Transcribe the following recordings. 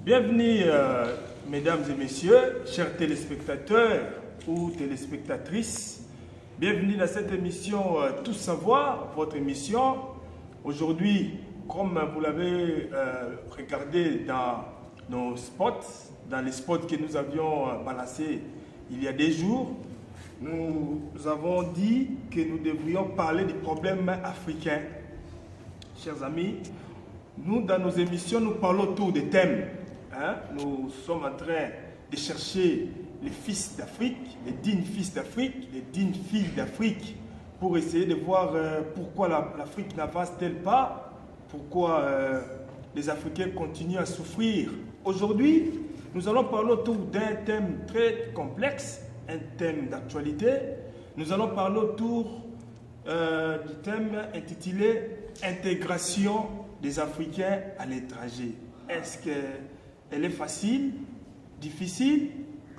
Bienvenue, mesdames et messieurs, chers téléspectateurs ou téléspectatrices. Bienvenue dans cette émission Tout savoir, votre émission. Aujourd'hui, comme vous l'avez regardé dans nos spots, dans les spots que nous avions balancés il y a des jours, nous avons dit que nous devrions parler des problèmes africains. Chers amis, nous, dans nos émissions, nous parlons autour des thèmes. Nous sommes en train de chercher les fils d'Afrique, les dignes fils d'Afrique, les dignes filles d'Afrique, pour essayer de voir pourquoi l'Afrique n'avance-t-elle pas, pourquoi les Africains continuent à souffrir. Aujourd'hui, nous allons parler autour d'un thème très complexe, un thème d'actualité. Nous allons parler autour du thème intitulé « Intégration des Africains à l'étranger ». Est-ce qu'elle est facile, difficile,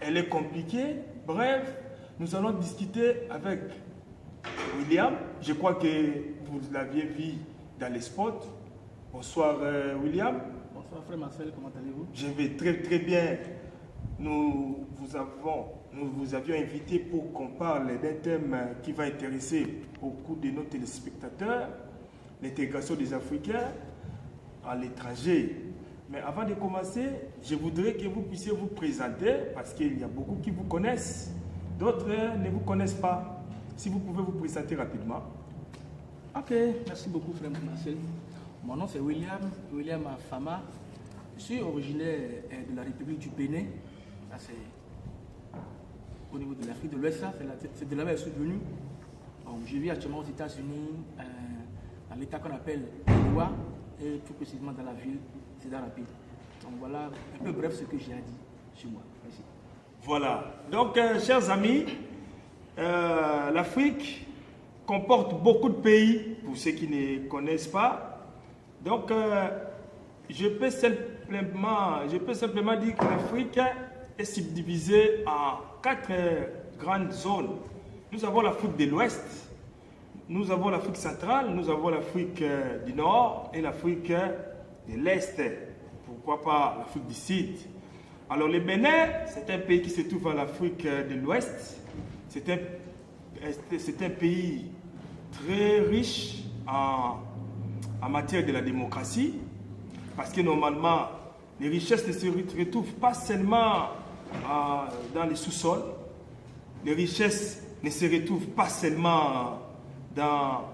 elle est compliquée? Bref, nous allons discuter avec William. Je crois que vous l'aviez vu dans les spots. Bonsoir William. Bonsoir frère Marcel, comment allez-vous? Je vais très bien. Nous vous avions invité pour qu'on parle d'un thème qui va intéresser beaucoup de nos téléspectateurs, l'intégration des Africains à l'étranger. Mais avant de commencer, je voudrais que vous puissiez vous présenter parce qu'il y a beaucoup qui vous connaissent, d'autres ne vous connaissent pas. Si vous pouvez vous présenter rapidement. Ok, merci beaucoup frère Marcel. Mon nom c'est William Afama. Je suis originaire de la République du Bénin. Ça c'est au niveau de l'Afrique de l'Ouest, c'est de là où je suis venu. Donc, je vis actuellement aux États-Unis, dans l'état qu'on appelle Iowa, et plus précisément dans la ville Cedar Rapids. Donc voilà un peu bref ce que j'ai à dire sur moi. Merci. Voilà. Donc, chers amis, l'Afrique comporte beaucoup de pays, pour ceux qui ne connaissent pas. Donc, je peux simplement dire que l'Afrique est subdivisée en 4 grandes zones. Nous avons l'Afrique de l'Ouest, nous avons l'Afrique centrale, nous avons l'Afrique du Nord et l'Afrique de l'Est. Pourquoi pas l'Afrique du Sud? Alors le Bénin, c'est un pays qui se trouve en Afrique de l'Ouest. C'est un pays très riche en matière de la démocratie, parce que normalement, les richesses ne se retrouvent pas seulement dans les sous-sols, les richesses ne se retrouvent pas seulement dans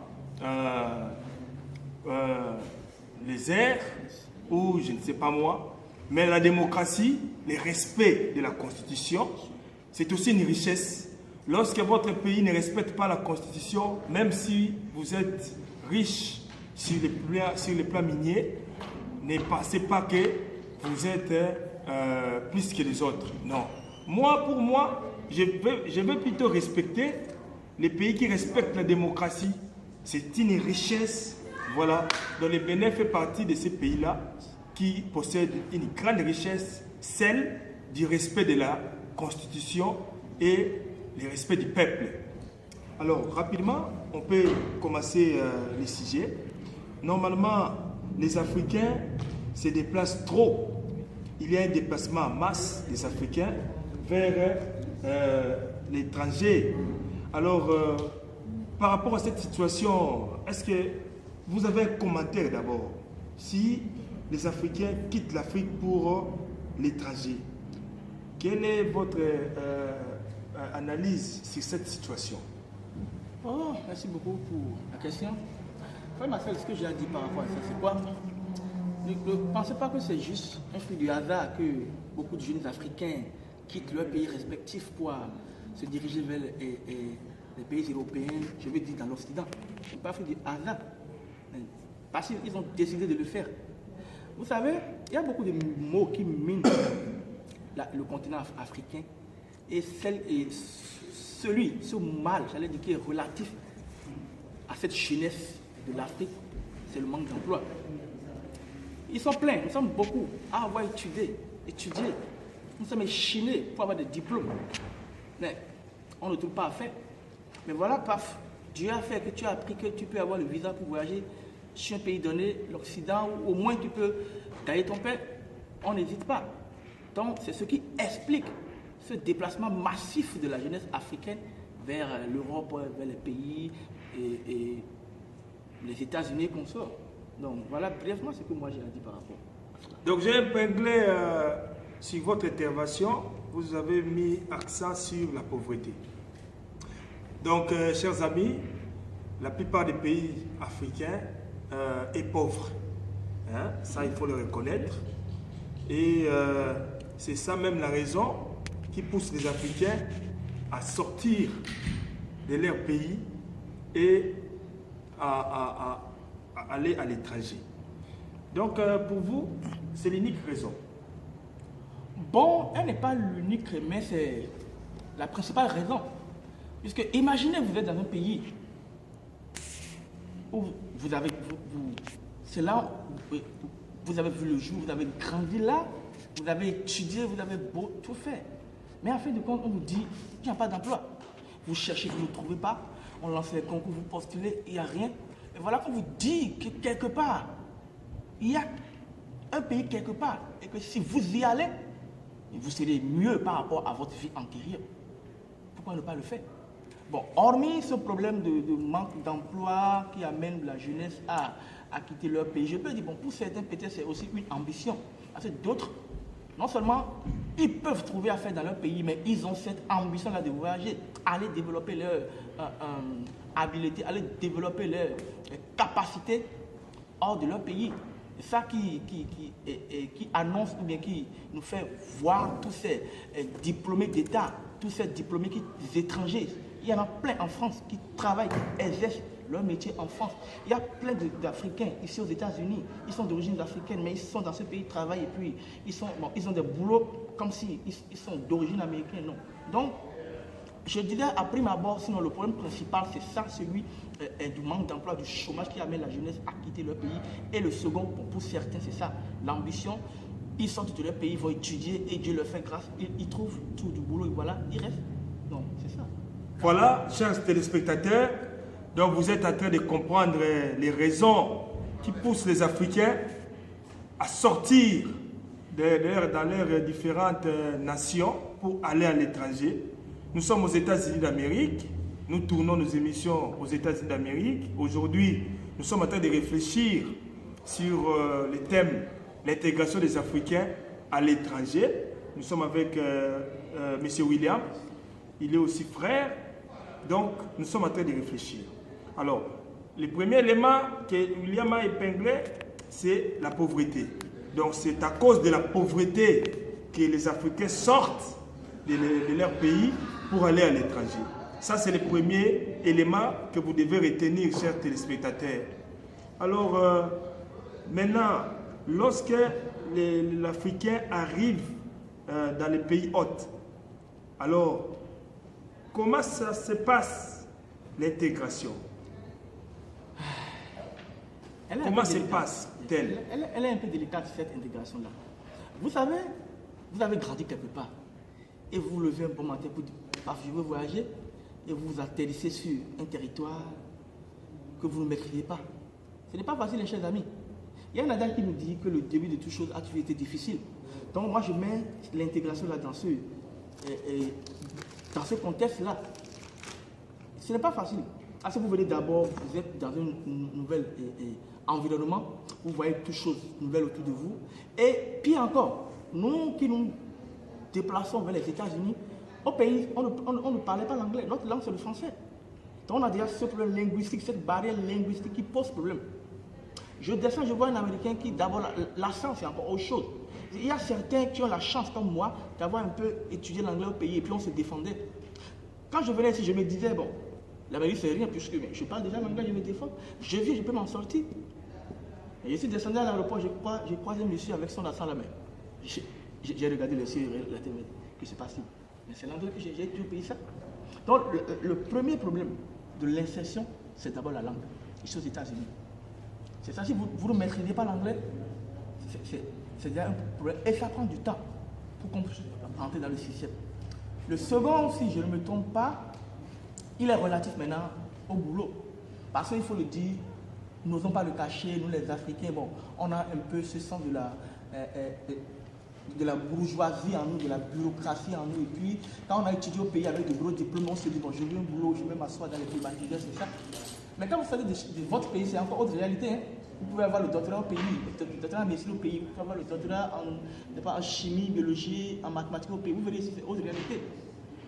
les airs, ou je ne sais pas moi, mais la démocratie, le respect de la Constitution, c'est aussi une richesse. Lorsque votre pays ne respecte pas la Constitution, même si vous êtes riche sur les plans miniers, ne pensez pas que vous êtes plus que les autres. Non. Pour moi, je veux plutôt respecter les pays qui respectent la démocratie. C'est une richesse. Voilà. Donc le Bénin fait partie de ces pays-là qui possèdent une grande richesse, celle du respect de la Constitution et le respect du peuple. Alors, rapidement, on peut commencer le sujet. Normalement, les Africains se déplacent trop. Il y a un déplacement en masse des Africains vers l'étranger. Alors, par rapport à cette situation, est-ce que vous avez un commentaire d'abord? Si les Africains quittent l'Afrique pour l'étranger, quelle est votre analyse sur cette situation? Oh, merci beaucoup pour la question. Frère Marcel, ce que j'ai à dire par rapport à ça, c'est quoi? Ne pensez pas que c'est juste un fruit du hasard que beaucoup de jeunes Africains quittent leur pays respectif pour se diriger vers les pays européens, je veux dire dans l'Occident. Ce n'est pas un fruit du hasard. Parce qu'ils ont décidé de le faire. Vous savez, il y a beaucoup de mots qui minent le continent africain. Et ce mal, j'allais dire, qui est relatif à cette jeunesse de l'Afrique, c'est le manque d'emploi. Ils sont pleins, nous sommes beaucoup à avoir étudié. Nous sommes échinés pour avoir des diplômes. Mais on ne trouve pas à faire. Mais voilà, paf, Dieu a fait que tu as appris que tu peux avoir le visa pour voyager sur un pays donné, l'Occident, où au moins tu peux gagner ton pain. on n'hésite pas. Donc, c'est ce qui explique ce déplacement massif de la jeunesse africaine vers l'Europe, vers les pays et les États-Unis qu'on sort. Donc, voilà brièvement ce que moi j'ai à dire par rapport. Donc, j'ai épinglé sur votre intervention, vous avez mis accent sur la pauvreté. Donc, chers amis, la plupart des pays africains est pauvre. Hein? Ça, il faut le reconnaître. Et c'est ça même la raison qui pousse les Africains à sortir de leur pays et à aller à l'étranger. Donc, pour vous, c'est l'unique raison. Bon, elle n'est pas l'unique, mais c'est la principale raison. Puisque imaginez, vous êtes dans un pays où vous avez, c'est là où vous avez vu le jour, vous avez grandi là, vous avez étudié, vous avez tout fait. Mais en fin de compte, on vous dit, il n'y a pas d'emploi. Vous cherchez, vous ne trouvez pas. On lance les concours, vous postulez, il n'y a rien. Et voilà qu'on vous dit que quelque part, il y a un pays quelque part. Et que si vous y allez, vous serez mieux par rapport à votre vie antérieure. Pourquoi ne pas le faire? Bon, hormis ce problème de manque d'emploi qui amène la jeunesse à quitter leur pays, je peux dire, bon, pour certains, peut-être c'est aussi une ambition. Parce que d'autres, non seulement ils peuvent trouver à faire dans leur pays, mais ils ont cette ambition-là de voyager, aller développer leur habileté, aller développer leur capacité hors de leur pays. C'est ça qui annonce ou bien qui nous fait voir tous ces diplômés d'État, tous ces diplômés étrangers. Il y en a plein en France qui travaillent, qui exercent leur métier en France. Il y a plein d'Africains ici aux États-Unis. Ils sont d'origine africaine, mais ils sont dans ce pays, ils travaillent et puis ils ont des boulots comme s'ils sont d'origine américaine. Non. Donc, je dirais à prime abord, sinon le problème principal, c'est ça, celui du manque d'emploi, du chômage qui amène la jeunesse à quitter leur pays. Et le second, pour certains, c'est ça, l'ambition. Ils sortent de leur pays, ils vont étudier et Dieu leur fait grâce. Ils trouvent tout du boulot et voilà, ils restent. Donc, c'est ça. Voilà, chers téléspectateurs, donc vous êtes en train de comprendre les raisons qui poussent les Africains à sortir dans leurs différentes nations pour aller à l'étranger. Nous sommes aux États-Unis d'Amérique, nous tournons nos émissions aux États-Unis d'Amérique. Aujourd'hui, nous sommes en train de réfléchir sur le thème l'intégration des Africains à l'étranger. Nous sommes avec M. William, il est aussi frère, donc nous sommes en train de réfléchir. Alors, le premier élément que William a épinglé, c'est la pauvreté. Donc c'est à cause de la pauvreté que les Africains sortent de leur pays pour aller à l'étranger. Ça, c'est le premier élément que vous devez retenir, chers téléspectateurs. Alors, maintenant, lorsque l'Africain arrive dans les pays hôtes, alors, comment ça se passe, l'intégration? Comment se passe-t-elle? Elle est un peu délicate, cette intégration-là. Vous savez, vous avez grandi quelque part et vous vous levez un bon matin pour dire, je veux voyager, et vous atterrissez sur un territoire que vous ne maîtrisez pas. Ce n'est pas facile, chers amis. Il y a un adage qui nous dit que le début de toute chose a toujours été difficile. Donc moi, je mets l'intégration là dans ce contexte-là. Ce n'est pas facile. Parce que vous venez d'abord, vous êtes dans un nouvel environnement, vous voyez toutes choses nouvelles autour de vous. Et puis encore, nous qui nous déplaçons vers les États-Unis, au pays, on ne parlait pas l'anglais. Notre langue, c'est le français. Donc on a déjà ce problème linguistique, cette barrière linguistique qui pose problème. Je descends, je vois un Américain qui, d'abord, l'accent, c'est encore autre chose. Il y a certains qui ont la chance, comme moi, d'avoir un peu étudié l'anglais au pays et puis on se défendait. Quand je venais ici, je me disais, bon, l'Amérique, c'est rien, puisque je parle déjà l'anglais, je me défends. Je viens, je peux m'en sortir. Et je suis descendu à l'aéroport, j'ai croisé un monsieur avec son accent à la main. J'ai regardé le ciel, la télé, que c'est passé. Mais c'est l'anglais que j'ai toujours payé ça. Donc, le premier problème de l'insertion, c'est d'abord la langue. Ici aux États-Unis. C'est ça, si vous ne maîtrisez pas l'anglais, c'est déjà un problème. Et ça prend du temps pour qu'on puisse rentrer dans le système. Le second, si je ne me trompe pas, il est relatif maintenant au boulot. Parce qu'il faut le dire, nous n'osons pas le cacher, nous les Africains, bon, on a un peu ce sens de de la bourgeoisie en nous, de la bureaucratie en nous. Et puis, quand on a étudié au pays avec de gros diplômes, on se dit, bon, je veux un boulot, je vais m'asseoir dans les privatiseurs, c'est ça. Mais quand vous savez de votre pays, c'est encore autre réalité. Hein. Vous pouvez avoir le doctorat au pays, le doctorat en médecine au pays, vous pouvez avoir le doctorat en chimie, biologie, en mathématiques au pays. Vous verrez, c'est autre réalité.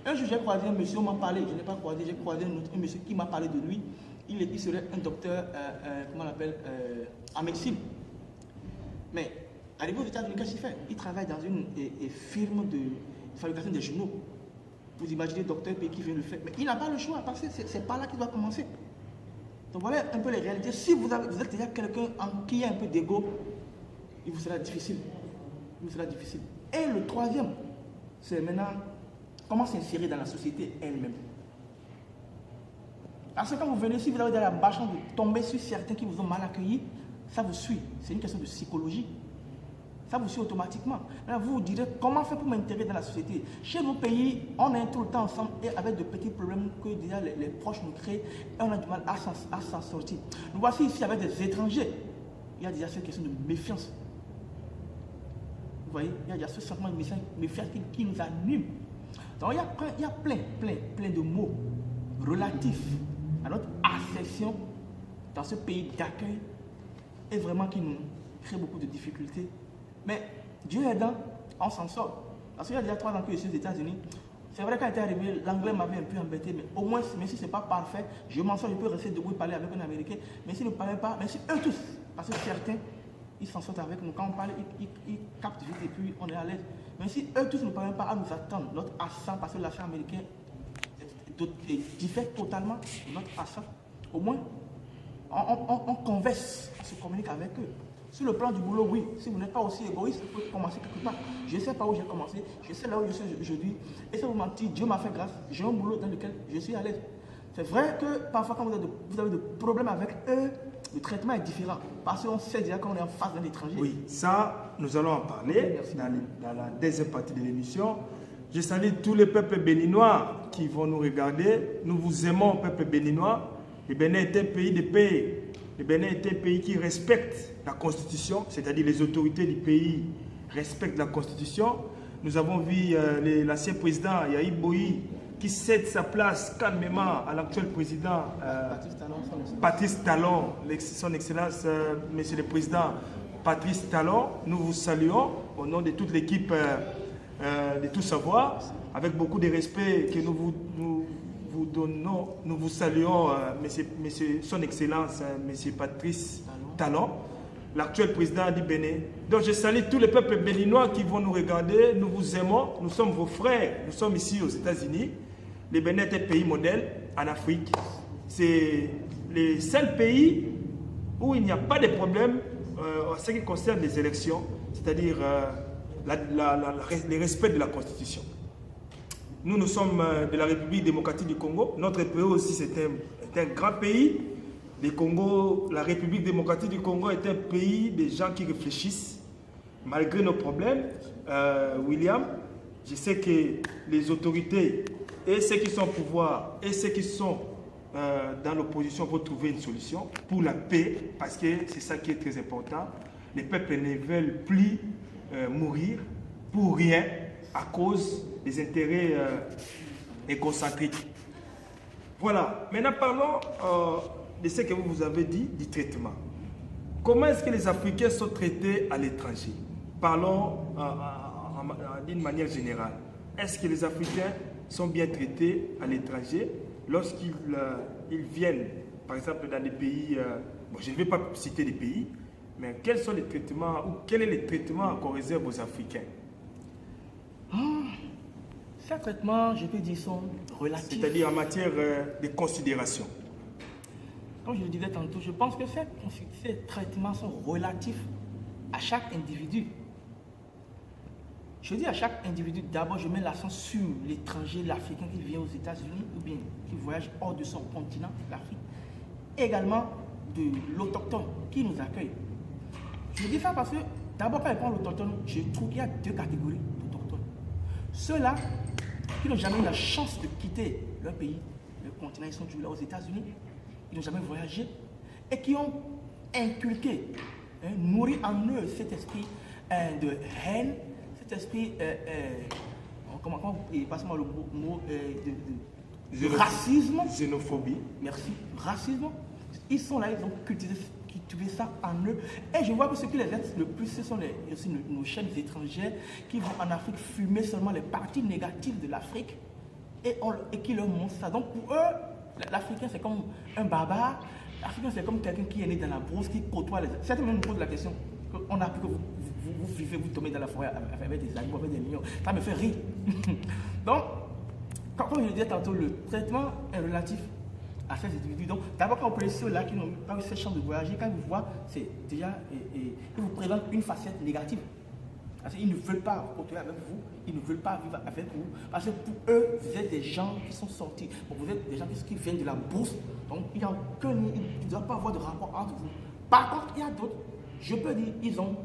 Un jour, j'ai croisé un monsieur, on m'a parlé, je n'ai pas croisé, j'ai croisé un monsieur qui m'a parlé de lui. Il serait un docteur, comment on l'appelle, en médecine. Mais, arrivé aux États-Unis, qu'est-ce qu'il fait? Il travaille dans une firme de fabrication des journaux. Vous imaginez le docteur pays qui vient le faire. Mais il n'a pas le choix, parce que c'est par là qu'il doit commencer. Donc voilà un peu les réalités. Si vous êtes déjà quelqu'un qui a un peu d'ego, il vous sera difficile. Il vous sera difficile. Et le troisième, c'est maintenant comment s'insérer dans la société elle-même. Parce que quand vous venez, si vous avez de la chance de tomber sur certains qui vous ont mal accueillis, ça vous suit. C'est une question de psychologie. Ça vous suit automatiquement. Là, vous vous direz, comment faire pour m'intégrer dans la société? Chez nos pays, on est tout le temps ensemble et avec de petits problèmes que déjà les proches nous créent et on a du mal à s'en sortir. Nous voici ici avec des étrangers. Il y a déjà cette question de méfiance. Vous voyez, il y a déjà ce sentiment de méfiance qui nous anime. Donc il y a plein de mots relatifs à notre accession dans ce pays d'accueil et vraiment qui nous crée beaucoup de difficultés. Mais Dieu aidant, on s'en sort. Parce qu'il y a déjà 3 ans que je suis aux États-Unis. C'est vrai, quand j'étais arrivé, l'anglais m'avait un peu embêté, mais au moins, même si ce n'est pas parfait, je m'en sors, je peux rester debout et parler avec un Américain. Mais s'ils ne parlaient pas, mais si eux tous, parce que certains, ils s'en sortent avec nous. Quand on parle, ils captent vite et puis on est à l'aise. Mais si eux tous ne parlent pas à nous attendre, notre accent, parce que l'accent américain diffère totalement de notre accent, au moins, on converse, on se communique avec eux. Sur le plan du boulot, oui, si vous n'êtes pas aussi égoïste, vous pouvez commencer quelque part. Je sais pas où j'ai commencé, je sais là où je suis aujourd'hui. Et ça vous mentir, Dieu m'a fait grâce, j'ai un boulot dans lequel je suis à l'aise. C'est vrai que parfois quand vous avez des problèmes avec eux, le traitement est différent. Parce qu'on sait déjà qu'on est en face d'un étranger. Oui, ça, nous allons en parler dans la deuxième partie de l'émission. Je salue tous les peuples béninois qui vont nous regarder. Nous vous aimons, peuple béninois. Le Bénin est un pays de paix. Le Bénin est un pays qui respecte la Constitution, c'est-à-dire les autorités du pays respectent la Constitution. Nous avons vu l'ancien président Yahi Boyi qui cède sa place calmement à l'actuel président Patrice Talon, son Excellence, Monsieur le Président Patrice Talon. Nous vous saluons au nom de toute l'équipe de Tout Savoir, avec beaucoup de respect que nous vous donnons. Nous vous saluons, monsieur, son Excellence, Monsieur Patrice Talon, l'actuel président du Bénin. Donc je salue tous les peuples béninois qui vont nous regarder. Nous vous aimons, nous sommes vos frères. Nous sommes ici aux États-Unis. Le Bénin est un pays modèle en Afrique. C'est le seul pays où il n'y a pas de problème en ce qui concerne les élections, c'est-à-dire le respect de la Constitution. Nous sommes de la République démocratique du Congo. Notre pays aussi, c'est un grand pays. Le Congo, la République démocratique du Congo est un pays des gens qui réfléchissent, malgré nos problèmes. William, je sais que les autorités et ceux qui sont au pouvoir et ceux qui sont dans l'opposition vont trouver une solution pour la paix, parce que c'est ça qui est très important. Les peuples ne veulent plus mourir pour rien à cause des intérêts égocentriques. Voilà. Maintenant, parlons de ce que vous avez dit, du traitement. Comment est-ce que les Africains sont traités à l'étranger? Parlons d'une manière générale. Est-ce que les Africains sont bien traités à l'étranger lorsqu'ils viennent, par exemple, dans des pays... bon, je ne vais pas citer des pays, mais quels sont les traitements, ou quel est le traitement qu'on réserve aux Africains? Ces traitements, je peux dire, sont relatifs. C'est-à-dire en matière de considération. Comme je le disais tantôt, je pense que ces traitements sont relatifs à chaque individu. Je dis à chaque individu, d'abord je mets l'accent sur l'étranger, l'Africain qui vient aux États-Unis ou bien qui voyage hors de son continent, l'Afrique. Également de l'autochtone qui nous accueille. Je dis ça parce que d'abord quand je prends l'autochtone, je trouve qu'il y a 2 catégories d'autochtones. Ceux-là qui n'ont jamais eu la chance de quitter leur pays, le continent, ils sont toujours là aux États-Unis, ils n'ont jamais voyagé et qui ont inculqué, nourri en eux cet esprit de haine, cet cet esprit, passe-moi le mot de racisme. Xénophobie. Merci. Racisme. Ils sont là, ils ont cultivé ça en eux. Et je vois que ce qui les aide le plus, ce sont aussi nos chaînes étrangères qui vont en Afrique fumer seulement les parties négatives de l'Afrique et qui leur montrent ça. Donc pour eux, l'Africain c'est comme un barbare. L'Africain c'est comme quelqu'un qui est né dans la brousse, qui côtoie les... Certains même me posent la question. On a appris que vous vivez, vous tombez dans la forêt avec des animaux, avec des lions. Ça me fait rire. Donc, comme je le disais tantôt, le traitement est relatif à ces individus. Donc, d'abord, quand on peut ceux-là qui n'ont pas eu cette chance de voyager, quand ils vous voient, c'est déjà, ils vous présentent une facette négative. Parce qu'ils ne veulent pas côtoyer avec vous, ils ne veulent pas vivre avec vous. Parce que pour eux, vous êtes des gens qui sont sortis. Donc, vous êtes des gens qui viennent de la bourse. Donc, il n'y a aucun, il ne doit pas avoir de rapport entre vous. Par contre, il y a d'autres, je peux dire, ils ont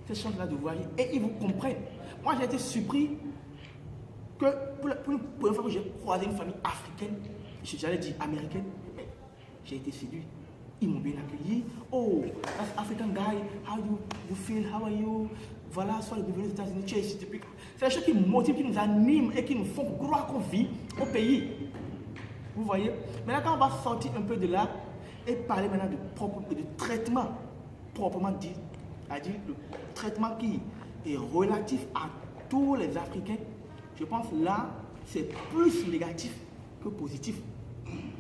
cette chance-là de voyager et ils vous comprennent. Moi, j'ai été surpris que pour la première fois que j'ai croisé une famille africaine, j'allais dire américaine, mais j'ai été séduit. Ils m'ont bien accueilli. Oh, that's African guy, how do you feel, how are you? Voilà, soit les bienvenus aux États-Unis, tu es ici depuis. C'est des choses qui nous motivent, qui nous animent et qui nous font croire qu'on vit au pays. Vous voyez? Maintenant, quand on va sortir un peu de là et parler maintenant de traitement proprement dit, c'est-à-dire le traitement qui est relatif à tous les Africains, je pense là, c'est plus négatif que positif.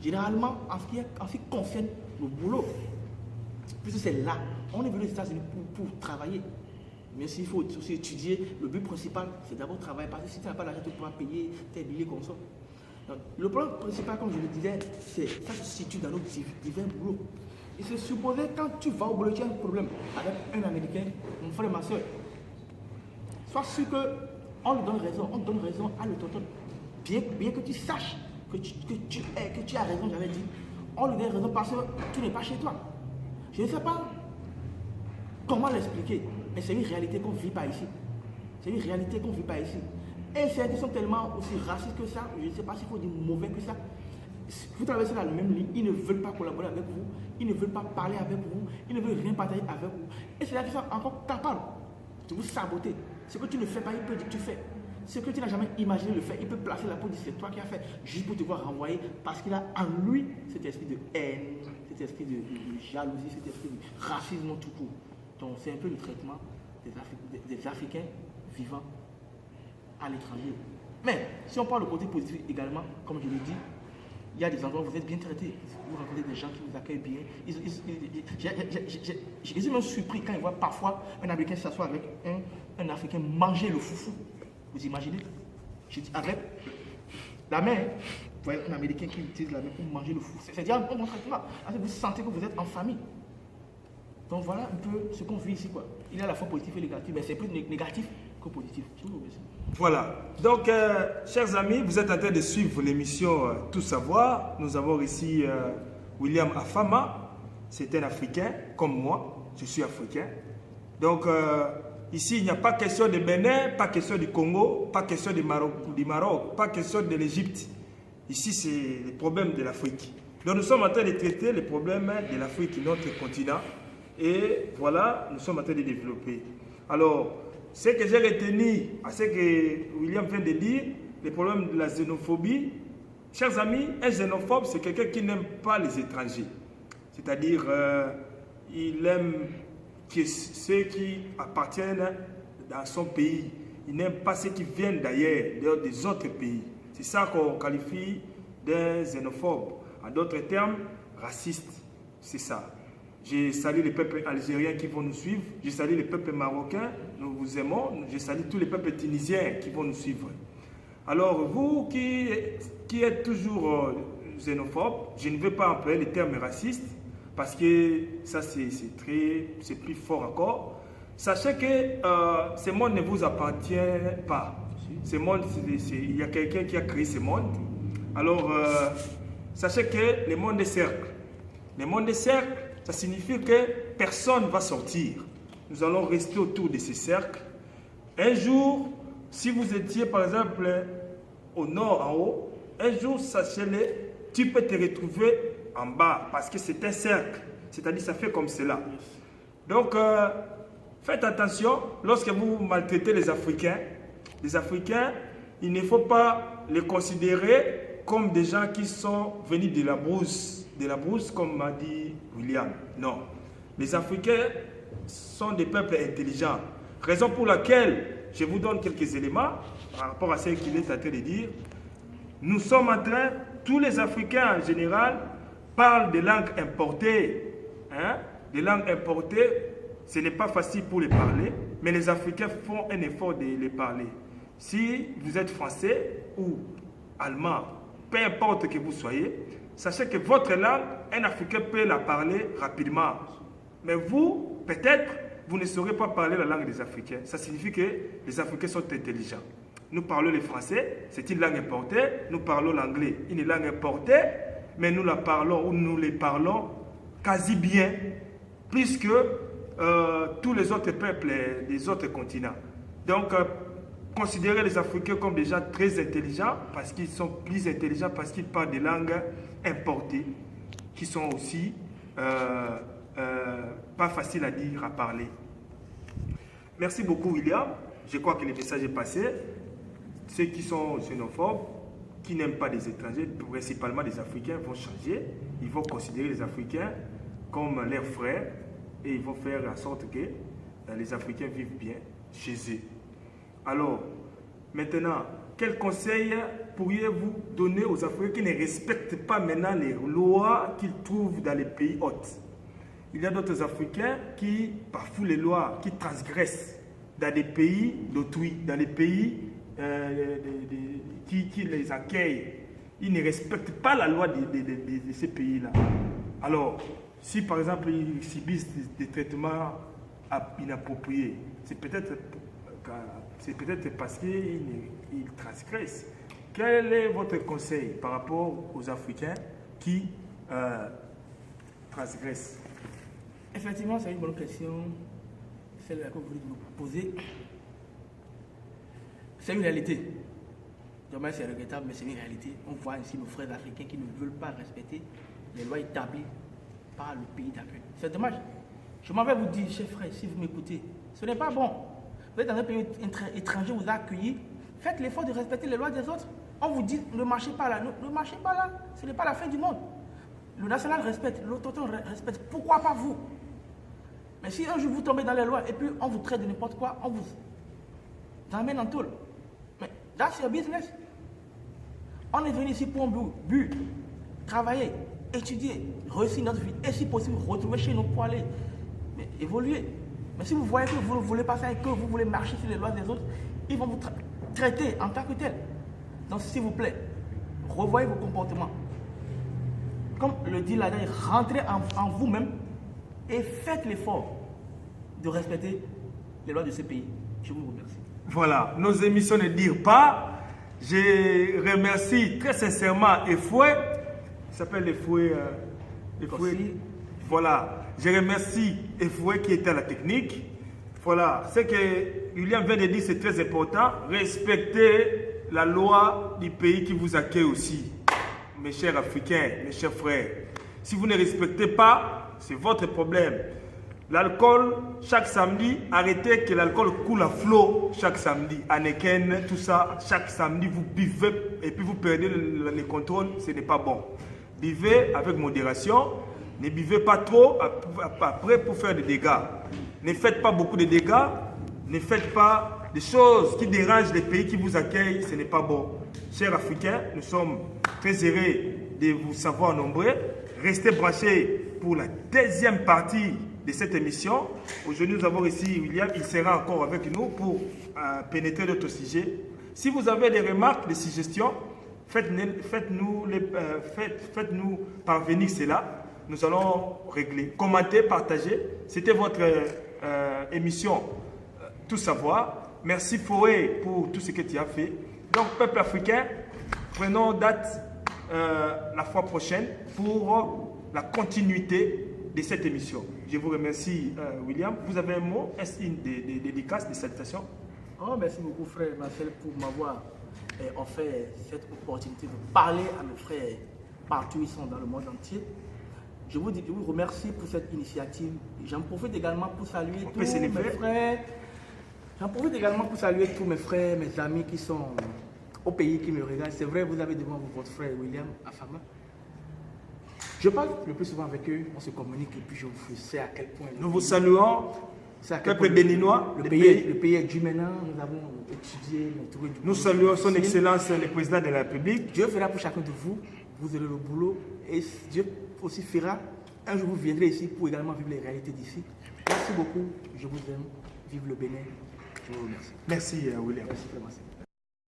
Généralement, en ce qui concerne le boulot, puisque c'est là, on est venu aux États-Unis pour travailler. Mais s'il faut aussi étudier, le but principal, c'est d'abord travailler. Parce que si tu n'as pas l'argent, tu ne pourras payer tes billets comme ça. Donc, le problème principal, comme je le disais, c'est ça se situe dans nos divers boulots. Et c'est supposé, quand tu vas au boulot, tu as un problème avec un Américain, mon frère et ma soeur. Sois sûr qu'on lui donne raison, à l'autochtone. Bien que tu saches que tu as raison, j'avais dit, on lui donne raison parce que tu n'es pas chez toi. Je ne sais pas comment l'expliquer, mais c'est une réalité qu'on ne vit pas ici. C'est une réalité qu'on ne vit pas ici. Et certains sont tellement aussi racistes que ça, je ne sais pas s'il faut dire mauvais que ça. Vous traversez dans la même ligne, ils ne veulent pas collaborer avec vous, ils ne veulent pas parler avec vous, ils ne veulent rien partager avec vous. Et c'est là qu'ils sont encore capables de vous saboter. Ce que tu ne fais pas, il peut dire que tu fais. Ce que tu n'as jamais imaginé le faire, il peut placer la peau de c'est toi qui as fait, juste pour te voir renvoyer, parce qu'il a en lui cet esprit de haine, cet esprit de jalousie, cet esprit de racisme tout court. Donc c'est un peu le traitement des Africains vivant à l'étranger. Mais si on parle du côté positif également, comme je l'ai dit, il y a des endroits où vous êtes bien traités. Vous rencontrez des gens qui vous accueillent bien. Je suis même surpris quand ils voient parfois un Américain s'asseoir avec un Africain manger le foufou. Vous imaginez? Je dis avec la main. Vous voyez un Américain qui utilise la main pour manger le foufou. C'est déjà un bon traitement. Vous sentez que vous êtes en famille. Donc voilà un peu ce qu'on vit ici, quoi. Il y a à la fois positif et négatif, mais c'est plus négatif que positif. Voilà. Donc, chers amis, vous êtes en train de suivre l'émission Tout Savoir. Nous avons ici William Afama. C'est un Africain, comme moi. Je suis Africain. Donc, ici, il n'y a pas question de Bénin, pas question du Congo, pas question du Maroc, pas question de l'Égypte. Ici, c'est les problèmes de l'Afrique. Donc, nous sommes en train de traiter les problèmes de l'Afrique, notre continent. Et voilà, nous sommes en train de développer. Alors, ce que j'ai retenu à ce que William vient de dire, les problèmes de la xénophobie. Chers amis, un xénophobe, c'est quelqu'un qui n'aime pas les étrangers. C'est-à-dire, il aime que ceux qui appartiennent dans son pays. Il n'aime pas ceux qui viennent d'ailleurs, des autres pays. C'est ça qu'on qualifie d'un xénophobe. En d'autres termes, raciste. C'est ça. Je salue les peuples algériens qui vont nous suivre. Je salue les peuples marocains, nous vous aimons. Je salue tous les peuples tunisiens qui vont nous suivre. Alors, vous qui êtes toujours xénophobe, je ne veux pas employer le terme raciste parce que ça, c'est plus fort encore. Sachez que ce monde ne vous appartient pas. Ce monde, il y a quelqu'un qui a créé ce monde. Alors, sachez que le monde est cercle. Le monde est cercle. Ça signifie que personne ne va sortir. Nous allons rester autour de ces cercles. Un jour, si vous étiez par exemple au nord, en haut, un jour, sachez-le, tu peux te retrouver en bas parce que c'est un cercle. C'est-à-dire ça fait comme cela. Donc, Faites attention lorsque vous maltraitez les Africains. Les Africains, il ne faut pas les considérer comme des gens qui sont venus de la brousse comme m'a dit William. Non. Les Africains sont des peuples intelligents. Raison pour laquelle je vous donne quelques éléments par rapport à ce qu'il est en train de dire. Nous sommes en train, tous les Africains en général parlent des langues importées. Des langues importées, ce n'est pas facile pour les parler, mais les Africains font un effort de les parler. Si vous êtes français ou allemand, peu importe que vous soyez, sachez que votre langue, un Africain peut la parler rapidement. Mais vous, peut-être, vous ne saurez pas parler la langue des Africains. Ça signifie que les Africains sont intelligents. Nous parlons le français, c'est une langue importée. Nous parlons l'anglais, une langue importée. Mais nous la parlons ou nous les parlons quasi bien, plus que tous les autres peuples des autres continents. Donc, considérez les Africains comme des gens très intelligents, parce qu'ils sont plus intelligents, parce qu'ils parlent des langues importées, qui sont aussi pas faciles à dire, à parler. Merci beaucoup, William. Je crois que le message est passé. Ceux qui sont xénophobes, qui n'aiment pas les étrangers, principalement les Africains, vont changer. Ils vont considérer les Africains comme leurs frères et ils vont faire en sorte que les Africains vivent bien chez eux. Alors, maintenant, quel conseil pourriez-vous donner aux Africains qui ne respectent pas maintenant les lois qu'ils trouvent dans les pays hôtes? Il y a d'autres Africains qui bafouent les lois, qui transgressent dans des pays d'autrui, dans les pays qui les accueillent. Ils ne respectent pas la loi de ces pays-là. Alors, si par exemple ils subissent des traitements inappropriés, c'est peut-être parce qu'ils transgressent. Quel est votre conseil par rapport aux Africains qui transgressent? Effectivement, c'est une bonne question, celle que vous voulez nous poser. C'est une réalité. Dommage, c'est regrettable, mais c'est une réalité. On voit ici nos frères africains qui ne veulent pas respecter les lois établies par le pays d'accueil. C'est dommage. Je m'en vais vous dire, chers frères, si vous m'écoutez, ce n'est pas bon. Vous êtes dans un pays étranger, vous a accueilli, faites l'effort de respecter les lois des autres. On vous dit, ne marchez pas là, ne marchez pas là, ce n'est pas la fin du monde. Le national respecte, l'autochtone respecte, pourquoi pas vous? Mais si un jour vous tombez dans les lois et puis on vous traite de n'importe quoi, on vous emmène en tôle. Mais that's your business. On est venu ici pour un but, travailler, étudier, réussir notre vie, et si possible, retrouver chez nous pour aller évoluer. Mais si vous voyez que vous ne voulez pas ça et que vous voulez marcher sur les lois des autres, ils vont vous traiter en tant que tel. Donc s'il vous plaît, revoyez vos comportements. Comme le dit la dernière, rentrez en vous-même et faites l'effort de respecter les lois de ce pays. Je vous remercie. Voilà, nos émissions ne dirent pas. Je remercie très sincèrement Efoué. Il s'appelle Efoué. Voilà, je remercie Efoué qui était à la technique. Voilà, ce que William vient de dire, c'est très important. Respectez la loi du pays qui vous accueille aussi. Mes chers Africains, mes chers frères. Si vous ne respectez pas, c'est votre problème. L'alcool, chaque samedi, arrêtez que l'alcool coule à flot chaque samedi. Anneken, tout ça, chaque samedi, vous buvez et puis vous perdez le contrôle, ce n'est pas bon. Buvez avec modération, ne buvez pas trop après pour faire des dégâts. Ne faites pas beaucoup de dégâts, ne faites pas des choses qui dérangent les pays qui vous accueillent, ce n'est pas bon. Chers Africains, nous sommes très heureux de vous savoir nombreux. Restez branchés pour la deuxième partie de cette émission. Aujourd'hui, nous avons ici William. Il sera encore avec nous pour pénétrer d'autres sujets. Si vous avez des remarques, des suggestions, faites-nous parvenir cela. Nous allons régler. Commentez, partagez. C'était votre émission Tout savoir. Merci Foué pour tout ce que tu as fait. Donc, peuple africain, prenons date la fois prochaine pour la continuité de cette émission. Je vous remercie, William. Vous avez un mot? Est-ce une dédicace, des salutations? Oh, merci beaucoup, frère Marcel, pour m'avoir offert cette opportunité de parler à mes frères partout où ils sont dans le monde entier. Je vous remercie pour cette initiative. J'en profite également pour saluer tous mes célébrer. frères. J'en profite également pour saluer tous mes frères, mes amis qui sont au pays, qui me regardent. C'est vrai, vous avez devant vous votre frère William Afama. Je parle le plus souvent avec eux, on se communique et puis je vous sais à quel point. Nous vous saluons, peuple béninois. Le pays est Dieu maintenant, nous avons étudié, trouvé du boulot. Nous saluons son Excellence le Président de la République. Dieu fera pour chacun de vous, vous aurez le boulot et Dieu aussi fera. Un jour vous viendrez ici pour également vivre les réalités d'ici. Merci beaucoup, je vous aime, vive le Bénin, je vous remercie. Merci William. Merci,